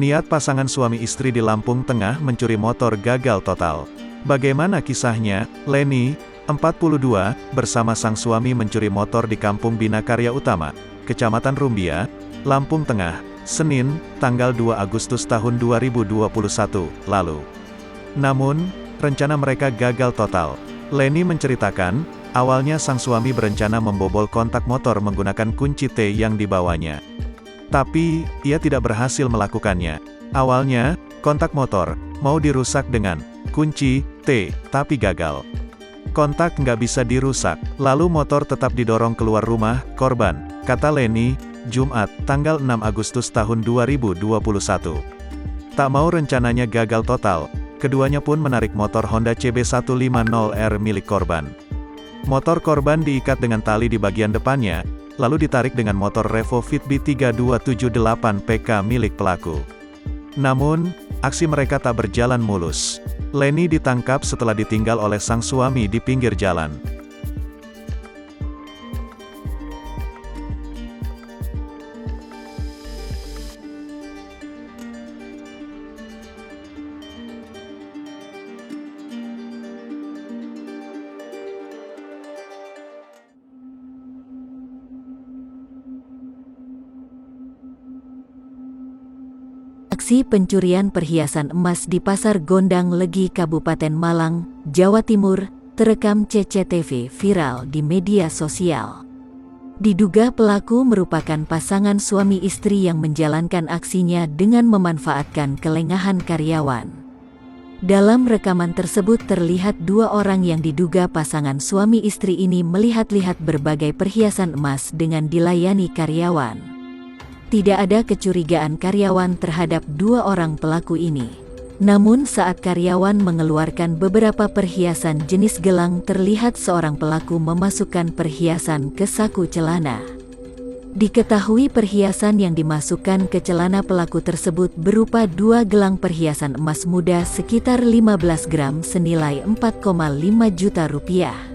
Niat pasangan suami istri di Lampung Tengah mencuri motor gagal total. Bagaimana kisahnya? Leni, 42, bersama sang suami mencuri motor di Kampung Binakarya Utama, Kecamatan Rumbia, Lampung Tengah, Senin, tanggal 2 Agustus tahun 2021, lalu. Namun, rencana mereka gagal total. Leni menceritakan, awalnya sang suami berencana membobol kontak motor menggunakan kunci T yang dibawanya. Tapi, ia tidak berhasil melakukannya. Awalnya, kontak motor mau dirusak dengan kunci T, tapi gagal. Kontak nggak bisa dirusak, lalu motor tetap didorong keluar rumah korban, kata Leni, Jumat, tanggal 6 Agustus tahun 2021. Tak mau rencananya gagal total, keduanya pun menarik motor Honda CB150R milik korban. Motor korban diikat dengan tali di bagian depannya, lalu ditarik dengan motor Revo Fit B3278 PK milik pelaku. Namun, aksi mereka tak berjalan mulus. Leni ditangkap setelah ditinggal oleh sang suami di pinggir jalan. Aksi pencurian perhiasan emas di Pasar Gondang Legi Kabupaten Malang, Jawa Timur, terekam CCTV viral di media sosial. Diduga pelaku merupakan pasangan suami istri yang menjalankan aksinya dengan memanfaatkan kelengahan karyawan. Dalam rekaman tersebut terlihat dua orang yang diduga pasangan suami istri ini melihat-lihat berbagai perhiasan emas dengan dilayani karyawan. Tidak ada kecurigaan karyawan terhadap dua orang pelaku ini. Namun saat karyawan mengeluarkan beberapa perhiasan jenis gelang, terlihat seorang pelaku memasukkan perhiasan ke saku celana. Diketahui perhiasan yang dimasukkan ke celana pelaku tersebut berupa dua gelang perhiasan emas muda sekitar 15 gram senilai 4,5 juta rupiah.